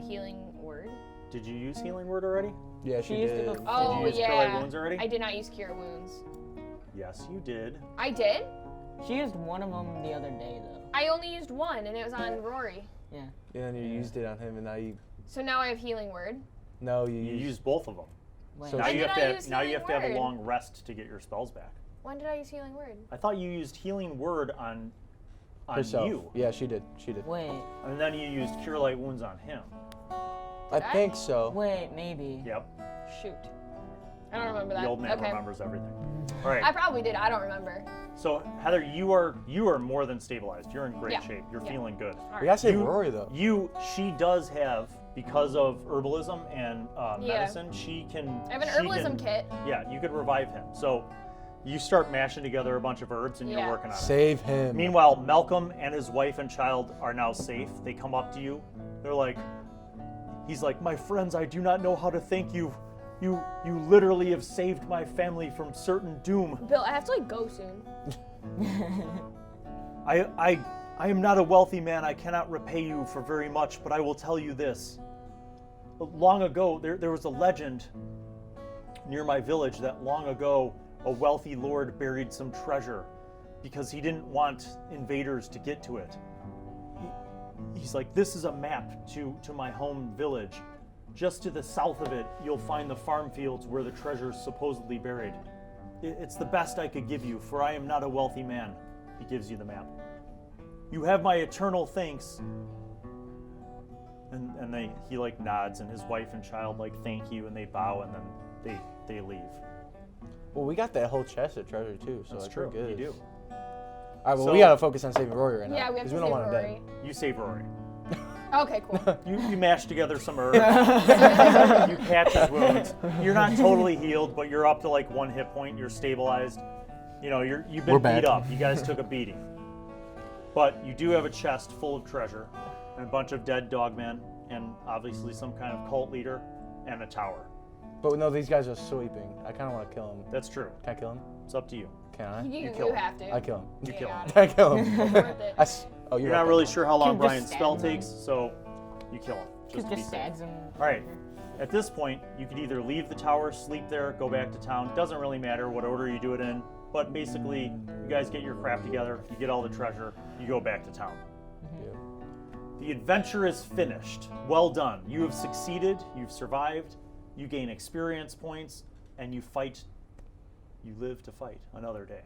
Healing word. Did you use healing word already? Yeah, she She used did. to go- Oh use Cure Light yeah. Wounds already? I did not use cure wounds. Yes, you did. I did. She used one of them the other day, though. I only used one, and it was on Rory. Yeah. And then you used it on him, and now you. So now I have healing word. No, you You used. used both of them. Wait. So Now When you did have I to use now you healing have to have a word? long rest to get your spells back. When did I use healing word? I thought you used healing word on herself. you, Yeah, she did. She did. Wait. and then you used Cure Light Wounds on him. I Did I? think so. Wait, maybe. Yep. Shoot. I don't remember that. The old man okay. remembers everything. All right. I probably did. I don't remember. So Heather, you are more than stabilized. You're in great Yeah. shape. You're Yeah. feeling good. We gotta save You- Rory though. She does have, because of herbalism and Yeah. medicine, she can. I have an she herbalism can- kit. Yeah, you could revive him. So you start mashing together a bunch of herbs and you're Yeah. working on it. Save him. Meanwhile, Malcolm and his wife and child are now safe. They come up to you. They're like, he's like, my friends, I do not know how to thank you. You literally have saved my family from certain doom. Bill, I have to like go soon. I am not a wealthy man. I cannot repay you for very much, but I will tell you this. Long ago, there was a legend near my village that long ago a wealthy lord buried some treasure because he didn't want invaders to get to it. He's like, this is a map to my home village. Just to the south of it, you'll find the farm fields where the treasure's supposedly buried. It's the best I could give you, for I am not a wealthy man. He gives you the map. You have my eternal thanks. And he like nods, and his wife and child like thank you, and they bow, and then they leave. Well, we got that whole chest of treasure too, so That's like, true. we're good. You do. All right, well, So- we gotta focus on saving Rory right now. Yeah, we have to we save don't want him Rory. You save Rory. Okay, cool. You mash together some herbs. You patch his wounds. You're not totally healed, but you're up to like 1 hit point. You're stabilized. You know, you've been We're beat back. up. You guys took a beating. But you do have a chest full of treasure, and a bunch of dead dogmen, and obviously some kind of cult leader, and a tower. But no, these guys are sleeping. I kind of want to kill him. That's true. Can I kill him? It's up to you. Can I? You kill him. have to. I kill him. You kill him. Can I kill him? Worth it. Oh, You're not really sure how long Can you just Brian's stab spell him? takes, so you kill him. He Just to be just safe. stabs him. All right. At this point, you could either leave the tower, sleep there, go back to town. Doesn't really matter what order you do it in. But basically, you guys get your crap together, you get all the treasure, you go back to town. The adventure is finished. Well done. You have succeeded, you've survived, you gain experience points, and you fight. You live to fight another day.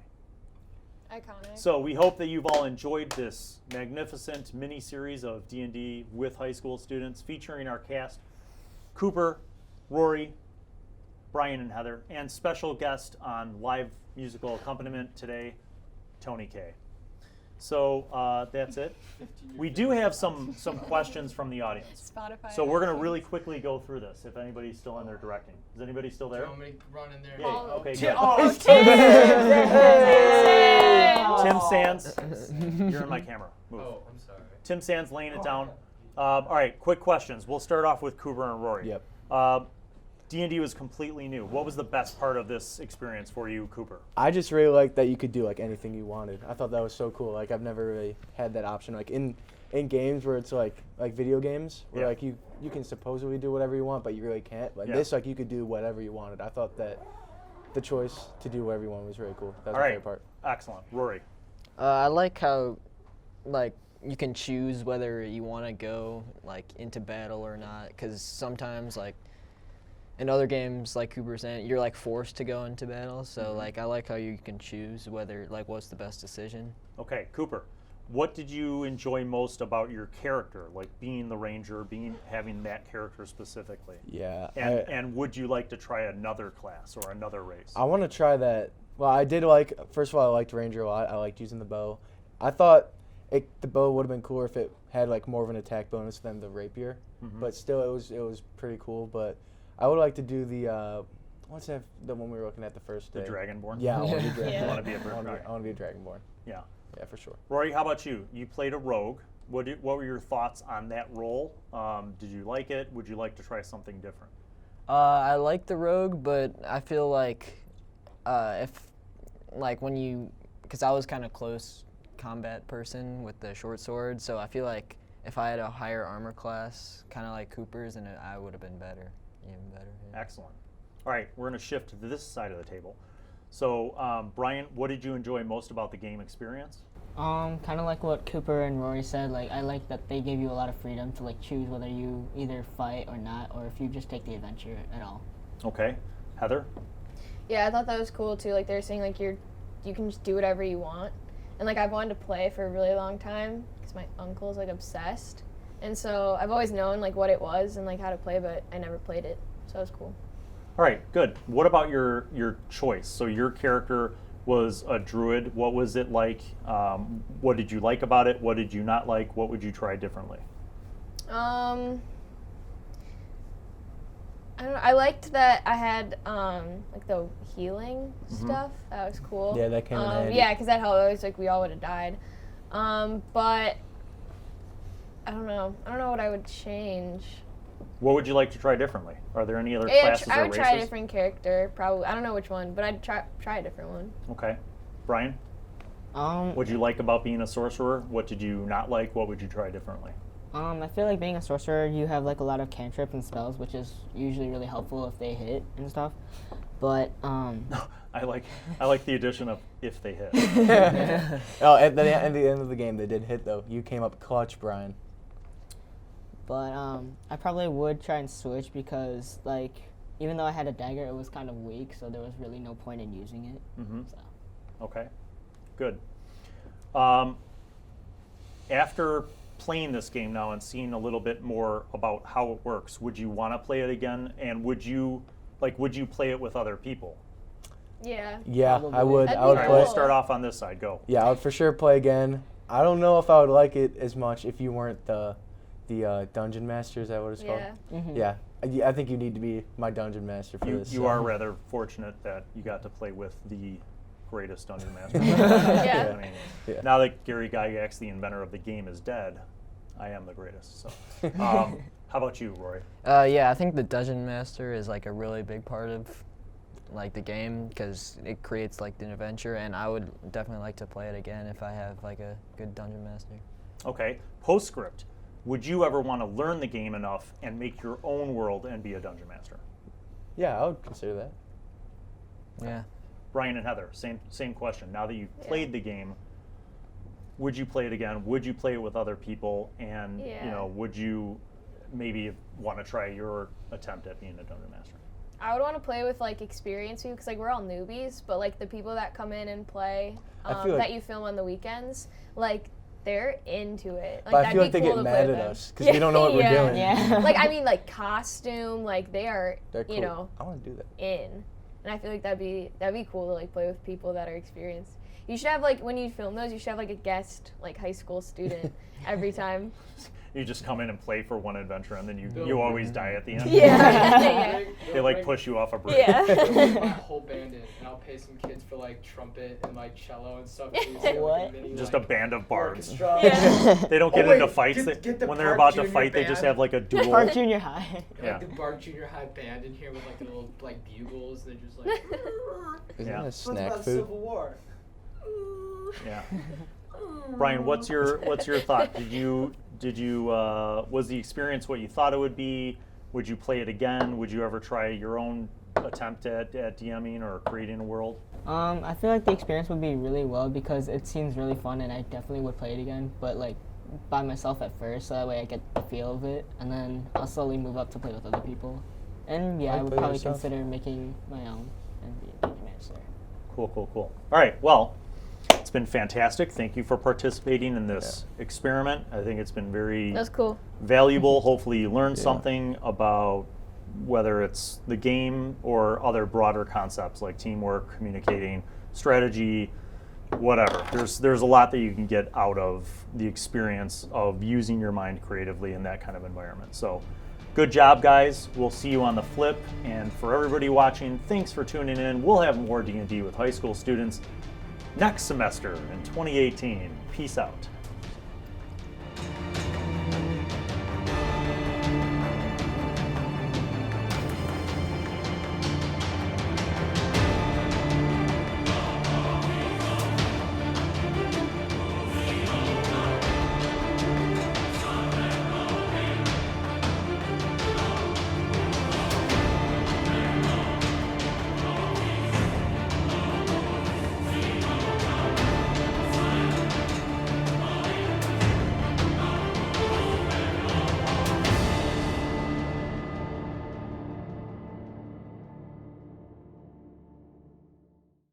Iconic. So we hope that you've all enjoyed this magnificent mini-series of D&D with high school students featuring our cast, Cooper, Rory, Brian, and Heather, and special guest on live musical accompaniment today, Tony K. So that's it. We do have some questions from the audience. Spotify. So we're going to really quickly go through this if anybody's still in there directing. Is anybody still Do there? you want me to run in there? Yeah, okay, Tim- good. Oh, Tim Sands, you're in my camera. Move. Oh, I'm sorry. Tim Sands laying it down. All right, quick questions. We'll start off with Cooper and Rory. Yep. D&D was completely new. What was the best part of this experience for you, Cooper? I just really liked that you could do like anything you wanted. I thought that was so cool. Like I've never really had that option. Like in games where it's like video games where Yeah. like you can supposedly do whatever you want, but you really can't. But Yeah. this like you could do whatever you wanted. I thought that the choice to do whatever you want was really cool. That was All my right, favorite part. excellent. Rory. I like how, like, you can choose whether you want to go like into battle or not. Because sometimes, like, in other games, like Cooper saying, you're like forced to go into battle. So like, I like how you can choose whether like what's the best decision. Okay, Cooper. What did you enjoy most about your character, like being the ranger, having that character specifically? Yeah. And would you like to try another class or another race? I want to try that. Well, I did like. First of all, I liked Ranger a lot. I liked using the bow. I thought the bow would have been cooler if it had like more of an attack bonus than the rapier. But still, it was pretty cool. But I would like to do the what's that? The one we were looking at the first day. The Dragonborn? Yeah, I want to be Yeah. Dragonborn. You wanna be a I want to be a Dragonborn. Yeah. Yeah, for sure. Rory, how about you? You played a rogue. What were your thoughts on that role? Did you like it? Would you like to try something different? I like the rogue, but I feel like if like when you, because I was kind of close combat person with the short sword, so I feel like if I had a higher armor class, kind of like Cooper's, then I would have been better, even better. Yeah. Excellent. All right, we're going to shift to this side of the table. So, Brian, what did you enjoy most about the game experience? Kind of like what Cooper and Rory said. Like I like that they gave you a lot of freedom to like choose whether you either fight or not, or if you just take the adventure at all. Okay. Heather? Yeah, I thought that was cool too. Like they were saying, like you can just do whatever you want, and like I've wanted to play for a really long time because my uncle's like obsessed, and so I've always known like what it was and like how to play, but I never played it, so it was cool. All right, good. What about your choice? So your character was a druid. What was it like? What did you like about it? What did you not like? What would you try differently? I don't know. I liked that I had like the healing stuff. That was cool. Yeah, that came in handy. Yeah, because that helped. It was like we all would have died. But I don't know. I don't know what I would change. What would you like to try differently? Are there any other Yeah, classes I or would races? try a different character. Probably. I don't know which one, but I'd try a different one. Okay. Brian? What did you like about being a sorcerer? What did you not like? What would you try differently? I feel like being a sorcerer, you have like a lot of cantrips and spells, which is usually really helpful if they hit and stuff. But I like the addition of if they hit. Oh, at the end of the game, they did hit though. You came up clutch, Brian. But I probably would try and switch because, like, even though I had a dagger, it was kind of weak, so there was really no point in using it. So. Okay, good. After playing this game now and seeing a little bit more about how it works, would you want to play it again? And would you play it with other people? Yeah. Yeah, Probably. I would. That'd I be would All right, play. we'll start off on this side. Go. Yeah, I would for sure play again. I don't know if I would like it as much if you weren't the dungeon master. Is that what it's called? Yeah. Yeah. I think you need to be my dungeon master for You this. are rather fortunate that you got to play with the greatest dungeon master. Yeah. I mean, Yeah. now that Gary Gygax, the inventor of the game, is dead, I am the greatest. So, how about you, Rory? Yeah, I think the dungeon master is like a really big part of like the game because it creates like the adventure, and I would definitely like to play it again if I have like a good dungeon master. Okay, postscript. Would you ever want to learn the game enough and make your own world and be a dungeon master? Yeah, I would consider that. Yeah. Brian and Heather, same question. Now that you've played the game, would you play it again? Would you play it with other people? And would you maybe want to try your attempt at being a dungeon master? I would want to play with like experienced people because like we're all newbies, but like the people that come in and play I feel like- that you film on the weekends, like they're into it. Like, But I that'd feel be like they cool get to play mad with at them. us because we don't know what we're doing. Yeah. Like I mean, like costume, like they are, They're cool. you know, I want to do that. in, and I feel like that'd be cool to like play with people that are experienced. You should have like when you film those, you should have like a guest like high school student every time. You just come in and play for one adventure, and then you always die at the end. Yeah. They like push you off a bridge. My Yeah. whole band in, and I'll pay some kids for like trumpet and like cello and stuff. Too, so What? like, a mini, Just like, a band of bards. orchestra. Yeah. They don't get Oh, into wait, fights. get the When they're Bard about to Junior fight, they just band. have like a duel. Park Junior High. Yeah. Like the Bard Junior High band in here with like the little like bugles, and they're just like. Isn't Yeah. that What's snack about food? Civil War? Yeah. Brian, what's your thought? Did you was the experience what you thought it would be? Would you play it again? Would you ever try your own attempt at DMing or creating a world? I feel like the experience would be really well because it seems really fun, and I definitely would play it again. But like by myself at first, so that way I get the feel of it, and then I'll slowly move up to play with other people. And yeah, Why I would play probably yourself? consider making my own and be a dungeon master. Cool. All right. Well, it's been fantastic. Thank you for participating in this experiment. I think it's been very That's cool. valuable. Hopefully you learned Yeah. something about whether it's the game or other broader concepts like teamwork, communicating, strategy, whatever. There's a lot that you can get out of the experience of using your mind creatively in that kind of environment. So good job, guys. We'll see you on the flip. And for everybody watching, thanks for tuning in. We'll have more D&D with high school students next semester in 2018. Peace out.